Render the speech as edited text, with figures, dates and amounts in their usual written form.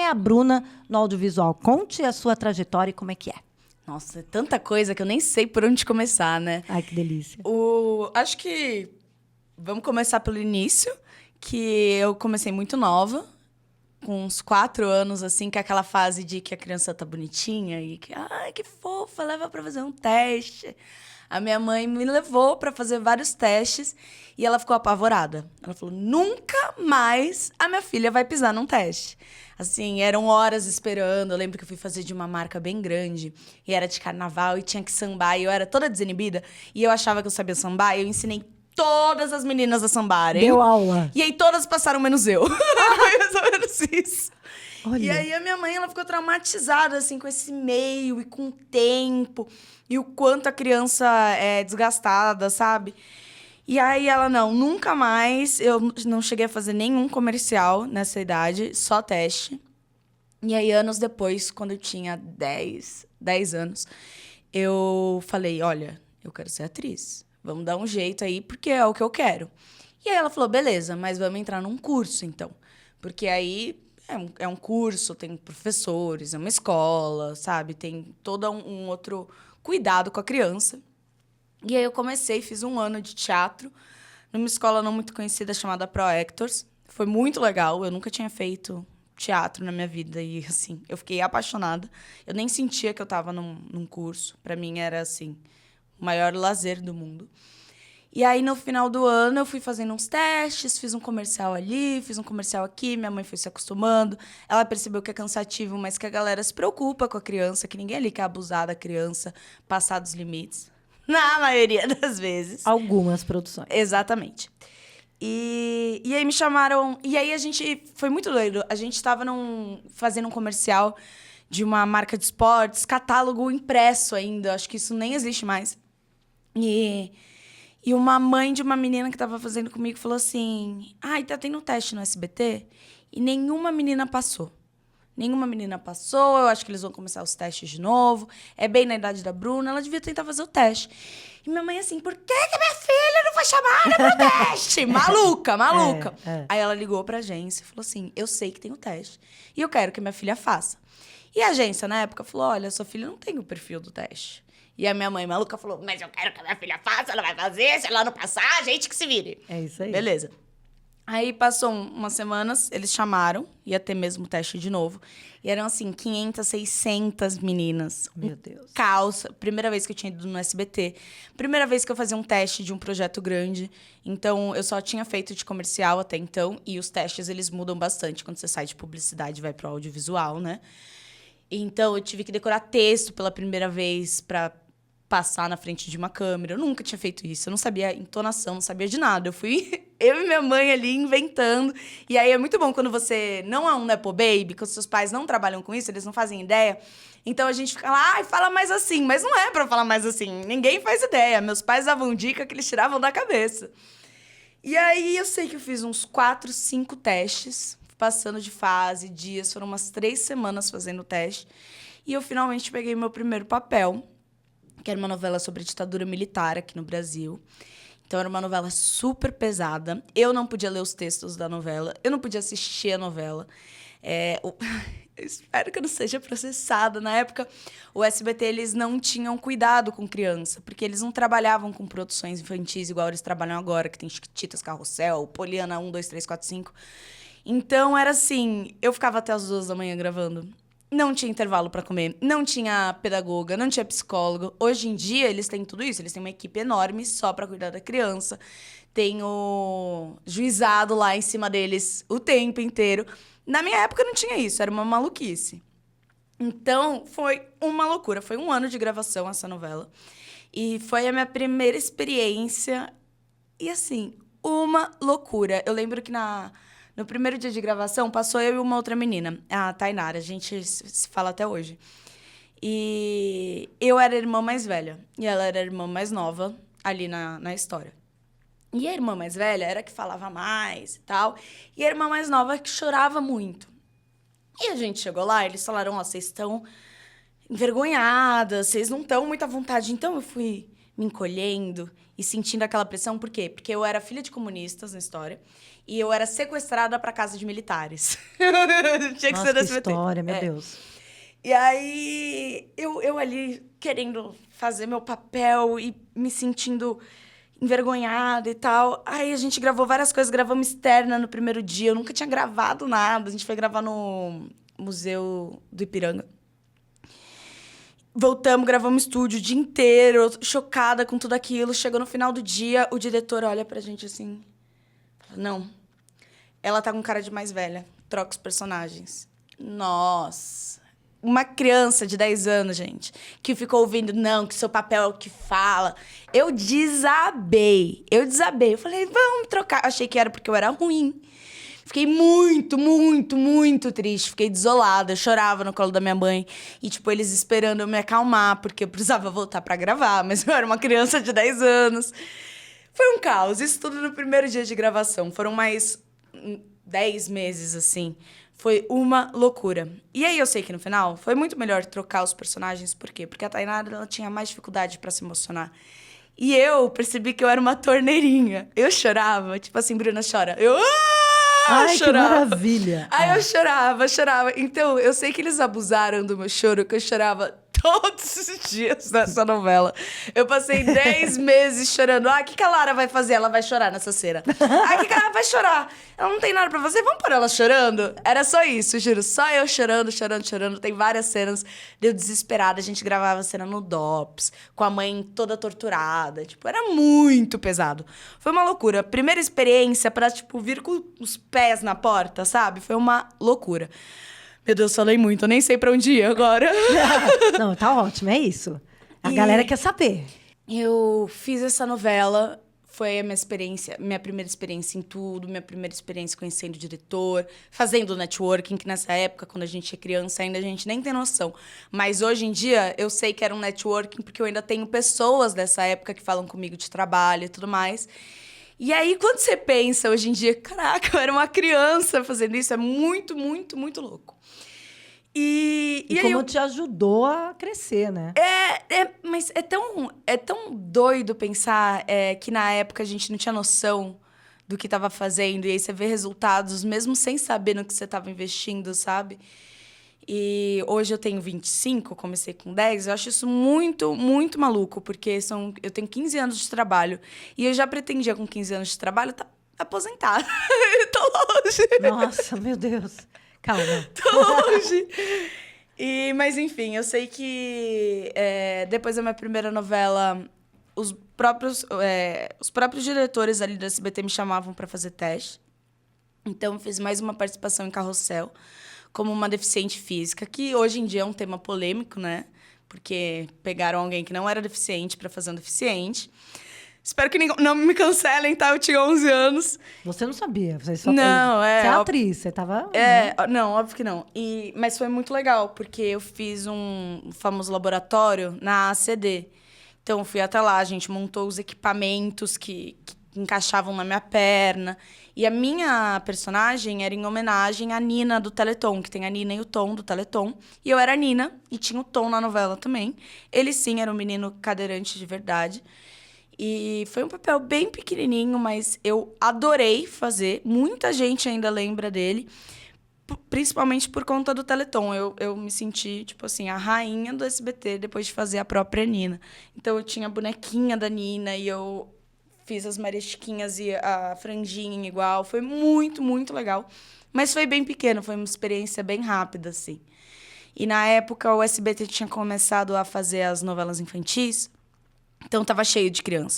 é a Bruna no audiovisual? Conte a sua trajetória e como é que é. Nossa, é tanta coisa que eu nem sei por onde começar, né? Ai, que delícia. Acho que vamos começar pelo início, que eu comecei muito nova, com uns 4 anos, assim, que é aquela fase de que a criança tá bonitinha e que, ai, que fofa, leva pra fazer um teste. A minha mãe me levou pra fazer vários testes e ela ficou apavorada. Ela falou, nunca mais a minha filha vai pisar num teste. Assim, eram horas esperando. Eu lembro que eu fui fazer de uma marca bem grande e era de carnaval e tinha que sambar e eu era toda desinibida e eu achava que eu sabia sambar e eu ensinei todas as meninas a sambarem. Deu aula. E aí todas passaram menos eu. Foi mais ou menos isso. Olha. E aí a minha mãe, ela ficou traumatizada, assim, com esse meio e com o tempo. E o quanto a criança é desgastada, sabe? E aí ela, não, nunca mais. Eu não cheguei a fazer nenhum comercial nessa idade, só teste. E aí, anos depois, quando eu tinha 10 anos, eu falei, olha, eu quero ser atriz. Vamos dar um jeito aí, porque é o que eu quero. E aí ela falou, beleza, mas vamos entrar num curso, então. Porque aí é um curso, tem professores, é uma escola, sabe? Tem todo um outro cuidado com a criança. E aí eu comecei, fiz 1 ano de teatro numa escola não muito conhecida chamada Pro Actors. Foi muito legal, eu nunca tinha feito teatro na minha vida e, assim, eu fiquei apaixonada. Eu nem sentia que eu estava num curso. Para mim era, assim, o maior lazer do mundo. E aí, no final do ano, eu fui fazendo uns testes, fiz um comercial ali, fiz um comercial aqui, minha mãe foi se acostumando. Ela percebeu que é cansativo, mas que a galera se preocupa com a criança, que ninguém ali quer abusar da criança, passar dos limites. Na maioria das vezes. Algumas produções. Exatamente. E aí me chamaram... E aí a gente... Foi muito doido. A gente estava fazendo um comercial de uma marca de esportes, catálogo impresso ainda. Acho que isso nem existe mais. E uma mãe de uma menina que estava fazendo comigo falou assim, ai, tá tendo um teste no SBT e nenhuma menina passou. Nenhuma menina passou, eu acho que eles vão começar os testes de novo. É bem na idade da Bruna, ela devia tentar fazer o teste. E minha mãe assim, por que minha filha não foi chamada pro teste? Maluca. Aí ela ligou pra agência e falou assim, eu sei que tem o teste e eu quero que minha filha faça. E a agência, na época, falou, olha, sua filha não tem o perfil do teste. E a minha mãe maluca falou, mas eu quero que a minha filha faça, ela vai fazer, se ela não passar, a gente que se vire. É isso aí. Beleza. Aí passou umas semanas, eles chamaram, ia ter mesmo teste de novo. E eram assim, 500, 600 meninas. Meu Deus. Caos. Primeira vez que eu tinha ido no SBT. Primeira vez que eu fazia um teste de um projeto grande. Então, eu só tinha feito de comercial até então. E os testes, eles mudam bastante quando você sai de publicidade e vai pro audiovisual, né? Então, eu tive que decorar texto pela primeira vez pra passar na frente de uma câmera. Eu nunca tinha feito isso. Eu não sabia entonação, não sabia de nada. Eu fui eu e minha mãe ali inventando. E aí é muito bom quando você não é um nepo baby, que os seus pais não trabalham com isso, eles não fazem ideia. Então a gente fica lá, ai, fala mais assim. Mas não é pra falar mais assim. Ninguém faz ideia. Meus pais davam dica que eles tiravam da cabeça. E aí eu sei que eu fiz uns 4, 5 testes, passando de fase, dias. Foram umas 3 semanas fazendo o teste. E eu finalmente peguei meu primeiro papel, que era uma novela sobre a ditadura militar aqui no Brasil. Então, era uma novela super pesada. Eu não podia ler os textos da novela. Eu não podia assistir a novela. Eu espero que eu não seja processada. Na época, o SBT, eles não tinham cuidado com criança, porque eles não trabalhavam com produções infantis igual eles trabalham agora, que tem Chiquititas, Carrossel, Poliana 1, 2, 3, 4, 5. Então, era assim, eu ficava até as 2 da manhã gravando. Não tinha intervalo para comer, não tinha pedagoga, não tinha psicólogo. Hoje em dia, eles têm tudo isso. Eles têm uma equipe enorme só para cuidar da criança. Tem o juizado lá em cima deles o tempo inteiro. Na minha época, não tinha isso. Era uma maluquice. Então, foi uma loucura. Foi 1 ano de gravação essa novela. E foi a minha primeira experiência. E, assim, uma loucura. Eu lembro que no primeiro dia de gravação, passou eu e uma outra menina, a Tainara. A gente se fala até hoje. E eu era a irmã mais velha. E ela era a irmã mais nova ali na história. E a irmã mais velha era a que falava mais e tal. E a irmã mais nova que chorava muito. E a gente chegou lá, eles falaram, ó, vocês estão envergonhadas, vocês não estão muito à vontade. Então eu fui me encolhendo e sentindo aquela pressão. Por quê? Porque eu era filha de comunistas na história e eu era sequestrada para casa de militares. Tinha que Nossa, ser da que SBT. história, meu Deus. E aí, eu ali querendo fazer meu papel e me sentindo envergonhada e tal. Aí a gente gravou várias coisas, gravamos externa no primeiro dia. Eu nunca tinha gravado nada. A gente foi gravar no Museu do Ipiranga. Voltamos, gravamos estúdio o dia inteiro, eu chocada com tudo aquilo. Chegou no final do dia, o diretor olha pra gente assim... Fala, não, ela tá com cara de mais velha. Troca os personagens. Nossa... Uma criança de 10 anos, gente, que ficou ouvindo, não, que seu papel é o que fala. Eu desabei. Eu falei, vamos trocar. Achei que era porque eu era ruim. Fiquei muito, muito, muito triste. Fiquei desolada. Eu chorava no colo da minha mãe. E, tipo, eles esperando eu me acalmar, porque eu precisava voltar pra gravar. Mas eu era uma criança de 10 anos. Foi um caos. Isso tudo no primeiro dia de gravação. Foram mais 10 meses, assim. Foi uma loucura. E aí eu sei que no final foi muito melhor trocar os personagens. Por quê? Porque a Tainara ela tinha mais dificuldade pra se emocionar. E eu percebi que eu era uma torneirinha. Eu chorava, tipo assim, Bruna chora. Eu Ai, chorava. que maravilha. Aí eu chorava. Então, eu sei que eles abusaram do meu choro, que eu chorava todos os dias nessa novela. Eu passei 10 meses chorando. Ah, o que a Lara vai fazer? Ela vai chorar nessa cena. Ah, o que ela vai chorar? Ela não tem nada pra fazer? Vamos pôr ela chorando? Era só isso, juro. Só eu chorando. Tem várias cenas. Deu desesperada. A gente gravava a cena no DOPS, com a mãe toda torturada. Tipo, era muito pesado. Foi uma loucura. Primeira experiência pra, tipo, vir com os pés na porta, sabe? Foi uma loucura. Meu Deus, falei muito. Eu nem sei pra onde ir agora. Não, tá ótimo, é isso. A galera quer saber. Eu fiz essa novela, foi a minha primeira experiência em tudo, minha primeira experiência conhecendo o diretor, fazendo networking, que nessa época, quando a gente é criança, ainda a gente nem tem noção. Mas hoje em dia, eu sei que era um networking, porque eu ainda tenho pessoas dessa época que falam comigo de trabalho e tudo mais. E aí, quando você pensa hoje em dia, caraca, eu era uma criança fazendo isso, é muito, muito, muito louco. E aí como te ajudou a crescer, né? Mas é tão doido pensar que na época a gente não tinha noção do que estava fazendo. E aí você vê resultados, mesmo sem saber no que você estava investindo, sabe? E hoje eu tenho 25, comecei com 10. Eu acho isso muito, muito maluco, porque eu tenho 15 anos de trabalho. E eu já pretendia, com 15 anos de trabalho, estar aposentada. Tô longe. Nossa, meu Deus. Calma. Tô longe. Mas, enfim, eu sei que depois da minha primeira novela, os próprios diretores ali do SBT me chamavam para fazer teste. Então, eu fiz mais uma participação em Carrossel, como uma deficiente física, que hoje em dia é um tema polêmico, né? Porque pegaram alguém que não era deficiente para fazer um deficiente. Espero que não me cancelem, tá? Eu tinha 11 anos. Você não sabia. Você só Não, Você é atriz, você tava... Não, óbvio que não. Mas foi muito legal, porque eu fiz um famoso laboratório na ACD. Então, eu fui até lá, a gente montou os equipamentos que encaixavam na minha perna. E a minha personagem era em homenagem à Nina do Teleton, que tem a Nina e o Tom do Teleton. E eu era a Nina, e tinha o Tom na novela também. Ele, sim, era um menino cadeirante de verdade. E foi um papel bem pequenininho, mas eu adorei fazer. Muita gente ainda lembra dele, principalmente por conta do Teleton. Eu me senti, tipo assim, a rainha do SBT depois de fazer a própria Nina. Então, eu tinha a bonequinha da Nina e eu fiz as marisquinhas e a franjinha igual. Foi muito, muito legal. Mas foi bem pequeno, foi uma experiência bem rápida, assim. E na época, o SBT tinha começado a fazer as novelas infantis. Então, tava cheio de criança.